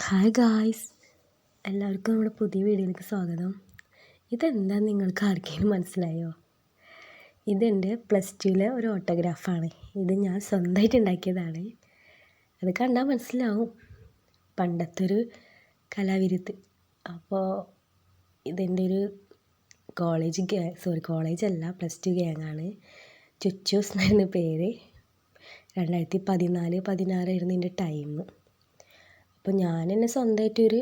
Hi guys, എല്ലാവർക്കും നമ്മുടെ പുതിയ വീഡിയോയിലേക്ക് സ്വാഗതം. ഇതെന്താ നിങ്ങൾക്ക് ആർക്കെങ്കിലും മനസ്സിലായോ? ഇതെൻ്റെ +2 ഒരു ഓട്ടോഗ്രാഫാണ്. ഇത് ഞാൻ സ്വന്തമായിട്ട് ഉണ്ടാക്കിയതാണ്. അത് കണ്ടാൽ മനസ്സിലാവും, പണ്ടത്തെ ഒരു കലാവിരുത്. അപ്പോൾ ഇതെൻ്റെ ഒരു കോളേജല്ല, +2 ഗ്യാങ്ങാണ്. ചുച്ചൂസ് എന്നായിരുന്നു പേര്. 2014-16 ആയിരുന്നു എൻ്റെ ടൈം. അപ്പോൾ ഞാൻ തന്നെ സ്വന്തമായിട്ടൊരു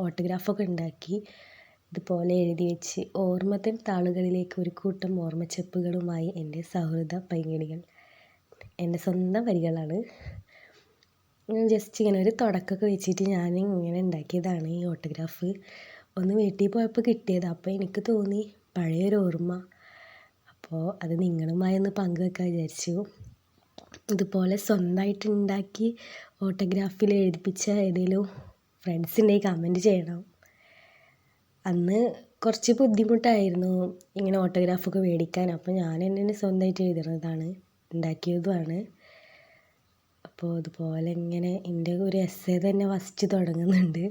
ഓട്ടോഗ്രാഫൊക്കെ ഉണ്ടാക്കി ഇതുപോലെ എഴുതി വെച്ച് ഓർമ്മതൻ താളുകളിലേക്ക് ഒരു കൂട്ടം ഓർമ്മച്ചെപ്പുകളുമായി എൻ്റെ സൗഹൃദ പൈങ്കിളികൾ. എൻ്റെ സ്വന്തം വരികളാണ്. ജസ്റ്റ് ഇങ്ങനെ ഒരു തുടക്കമൊക്കെ വെച്ചിട്ട് ഞാൻ ഇങ്ങനെ ഉണ്ടാക്കിയതാണ് ഈ ഓട്ടോഗ്രാഫ്. ഒന്ന് വീട്ടിൽ പോയപ്പോൾ കിട്ടിയത്. അപ്പോൾ എനിക്ക് തോന്നി പഴയൊരു ഓർമ്മ, അപ്പോൾ അത് നിങ്ങളുമായി ഒന്ന് പങ്കുവെക്കാൻ വിചാരിച്ചു. ഇതുപോലെ സ്വന്തമായിട്ട് ഉണ്ടാക്കി ഓട്ടോഗ്രാഫിൽ എഴുതിപ്പിച്ച ഏതെങ്കിലും ഫ്രണ്ട്സ് ഉണ്ടെങ്കിൽ കമൻറ്റ് ചെയ്യണം. അന്ന് കുറച്ച് ബുദ്ധിമുട്ടായിരുന്നു ഇങ്ങനെ ഓട്ടോഗ്രാഫൊക്കെ മേടിക്കാൻ. അപ്പോൾ ഞാൻ തന്നെ സ്വന്തമായിട്ട് എഴുതുന്നതാണ്, ഉണ്ടാക്കിയതുമാണ്. അപ്പോൾ അതുപോലെ ഇങ്ങനെ എൻ്റെ ഒരു എസ്സേ തന്നെ ഫസ്റ്റ് തുടങ്ങുന്നുണ്ട്.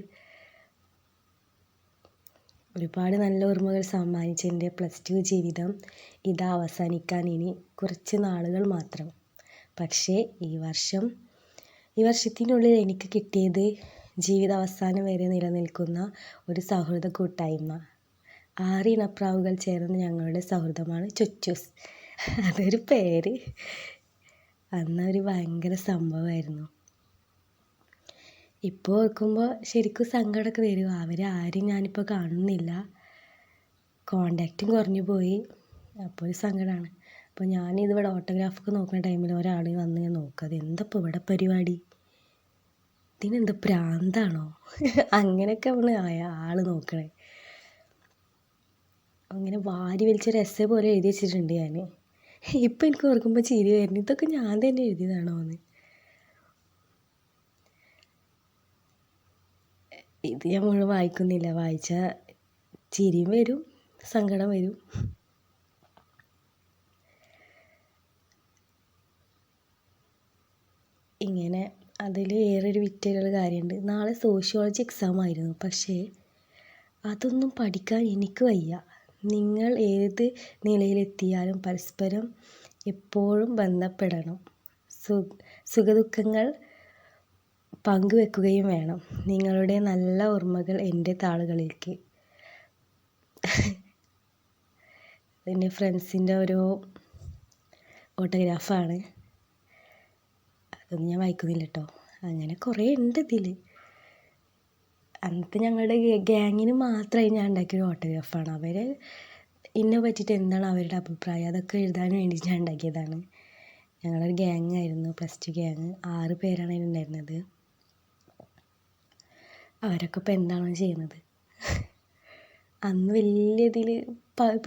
ഒരുപാട് നല്ല ഓർമ്മകൾ സമ്മാനിച്ച എൻ്റെ +2 ജീവിതം ഇതാ അവസാനിക്കാൻ ഇനി കുറച്ച് നാളുകൾ മാത്രം. പക്ഷേ ഈ വർഷത്തിനുള്ളിൽ എനിക്ക് കിട്ടിയത് ജീവിതാവസാനം വരെ നിലനിൽക്കുന്ന ഒരു സൗഹൃദ കൂട്ടായ്മ. 6 ഇണപ്രാവുകൾ ചേർന്ന് ഞങ്ങളുടെ സൗഹൃദമാണ് ചുച്ചൂസ്. അതൊരു പേര്. അന്നൊരു ഭയങ്കര സംഭവമായിരുന്നു. ഇപ്പോൾ ഓർക്കുമ്പോൾ ശരിക്കും സങ്കടമൊക്കെ വരും. അവരാരും ഞാനിപ്പോൾ കാണുന്നില്ല, കോണ്ടാക്റ്റും കുറഞ്ഞു പോയി. അപ്പോൾ ഒരു സങ്കടമാണ്. അപ്പോൾ ഞാനിതിവിടെ ഓട്ടോഗ്രാഫൊക്കെ നോക്കുന്ന ടൈമിൽ ഒരാൾ വന്ന് ഞാൻ നോക്കുക, അതെന്തപ്പോൾ ഇവിടെ പരിപാടി, ഇതിനെന്താ പ്രാന്താണോ അങ്ങനെയൊക്കെ ആൾ നോക്കണേ. അങ്ങനെ വാരി വലിച്ചൊരു എസ്സേ പോലെ എഴുതി വെച്ചിട്ടുണ്ട് ഞാൻ. ഇപ്പം എനിക്ക് ഓർക്കുമ്പോൾ ചിരി വരുന്നു, ഇതൊക്കെ ഞാൻ തന്നെ എഴുതിയതാണോ എന്ന്. ഇത് ഞാൻ മുഴുവൻ വായിക്കുന്നില്ല, വായിച്ചാൽ ചിരിയും വരും സങ്കടം വരും. ഇങ്ങനെ അതിൽ വേറൊരു വിറ്റുള്ള കാര്യമുണ്ട്. നാളെ സോഷ്യോളജി എക്സാം ആയിരുന്നു. പക്ഷേ അതൊന്നും പഠിക്കാൻ എനിക്ക് വയ്യ. നിങ്ങൾ ഏത് നിലയിലെത്തിയാലും പരസ്പരം എപ്പോഴും ബന്ധപ്പെടണം, സുഖദുഃഖങ്ങൾ പങ്കുവെക്കുകയും വേണം. നിങ്ങളുടെ നല്ല ഓർമ്മകൾ എൻ്റെ താളുകളിലേക്ക്. എൻ്റെ ഫ്രണ്ട്സിൻ്റെ ഒരു ഓട്ടോഗ്രാഫാണ്. അതൊന്നും ഞാൻ വായിക്കുന്നില്ല കേട്ടോ. അങ്ങനെ കുറേ ഉണ്ട് ഇതിൽ. അന്നത്തെ ഞങ്ങളുടെ ഗ്യാങ്ങിന് മാത്രമായി ഞാൻ ഉണ്ടാക്കിയൊരു ഓട്ടോഗ്രാഫാണ്. അവർ എന്നെ പറ്റിയിട്ട് എന്താണ് അവരുടെ അഭിപ്രായം അതൊക്കെ എഴുതാൻ വേണ്ടി ഞാൻ ഉണ്ടാക്കിയതാണ്. ഞങ്ങളൊരു ഗ്യാങ്ങായിരുന്നു, +2 ഗ്യാങ്. 6 പേരാണ് അതിലുണ്ടായിരുന്നത്. അവരൊക്കെ ഇപ്പോൾ എന്താണോ ചെയ്യുന്നത്. അന്ന് വലിയ ഇതിൽ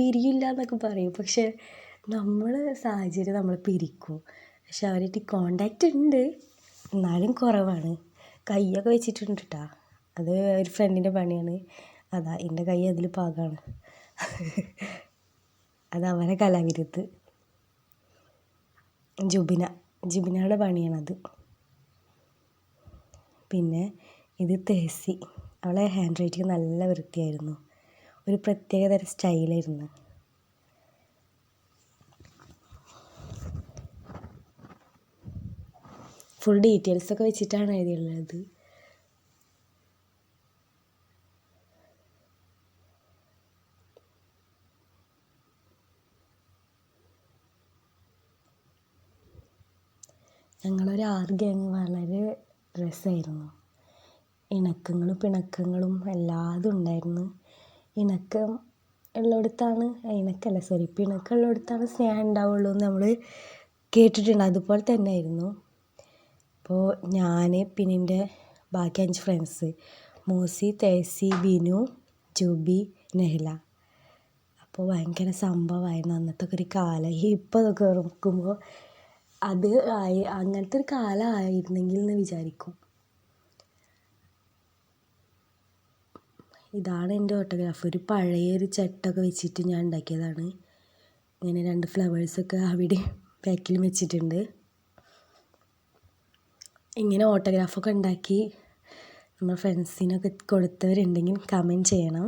പിരിയില്ല എന്നൊക്കെ പറയും, പക്ഷേ സാഹചര്യം നമ്മൾ പിരിക്കും. പക്ഷെ അവരായിട്ട് കോണ്ടാക്റ്റ് ഉണ്ട്, എന്നാലും കുറവാണ്. കയ്യൊക്കെ വെച്ചിട്ടുണ്ട് കേട്ടോ. അത് ഒരു ഫ്രണ്ടിൻ്റെ പണിയാണ്. അതാ എൻ്റെ കൈ അതിൽ പാകമാണ്. അത് അവരെ കലാവിരുത്. ജുബിനയുടെ പണിയാണത്. പിന്നെ ഇത് തേസി. അവളെ ഹാൻഡ് റൈറ്റിങ് നല്ല വൃത്തിയായിരുന്നു, ഒരു പ്രത്യേകതരം സ്റ്റൈലായിരുന്നു. ഫുൾ ഡീറ്റെയിൽസൊക്കെ വെച്ചിട്ടാണ് എഴുതിയുള്ളത്. ഞങ്ങളൊരു 6 ഗ്യാങ് വളരെ രസമായിരുന്നു. ഇണക്കങ്ങളും പിണക്കങ്ങളും എല്ലാതും ഉണ്ടായിരുന്നു. പിണക്കമുള്ളിടത്താണ് സ്നേഹം ഉണ്ടാവുള്ളൂ എന്ന് നമ്മൾ കേട്ടിട്ടുണ്ട്. അതുപോലെ തന്നെ ആയിരുന്നു. അപ്പോൾ ഞാൻ പിന്നെ എൻ്റെ ബാക്കി 5 ഫ്രണ്ട്സ്, മൂസി, തേസി, ബിനു, ജൂബി, നെഹ്ല. അപ്പോൾ ഭയങ്കര സംഭവമായിരുന്നു അന്നത്തെ ഒരു കാലം. ഇപ്പോൾ അതൊക്കെ ഓർക്കുമ്പോൾ അങ്ങനത്തെ ഒരു കാലമായിരുന്നെങ്കിൽ എന്ന് വിചാരിക്കും. ഇതാണ് എൻ്റെ ഓട്ടോഗ്രാഫ്. ഒരു പഴയൊരു ചട്ടൊക്കെ വെച്ചിട്ട് ഞാൻ ഉണ്ടാക്കിയതാണ്. ഇങ്ങനെ 2 ഫ്ലവേഴ്സൊക്കെ അവിടെ ബാക്കിലും വെച്ചിട്ടുണ്ട്. ഇങ്ങനെ ഓട്ടോഗ്രാഫൊക്കെ ഉണ്ടാക്കി നമ്മുടെ ഫ്രണ്ട്സിനൊക്കെ കൊടുത്തവരുണ്ടെങ്കിൽ കമൻറ്റ് ചെയ്യണം.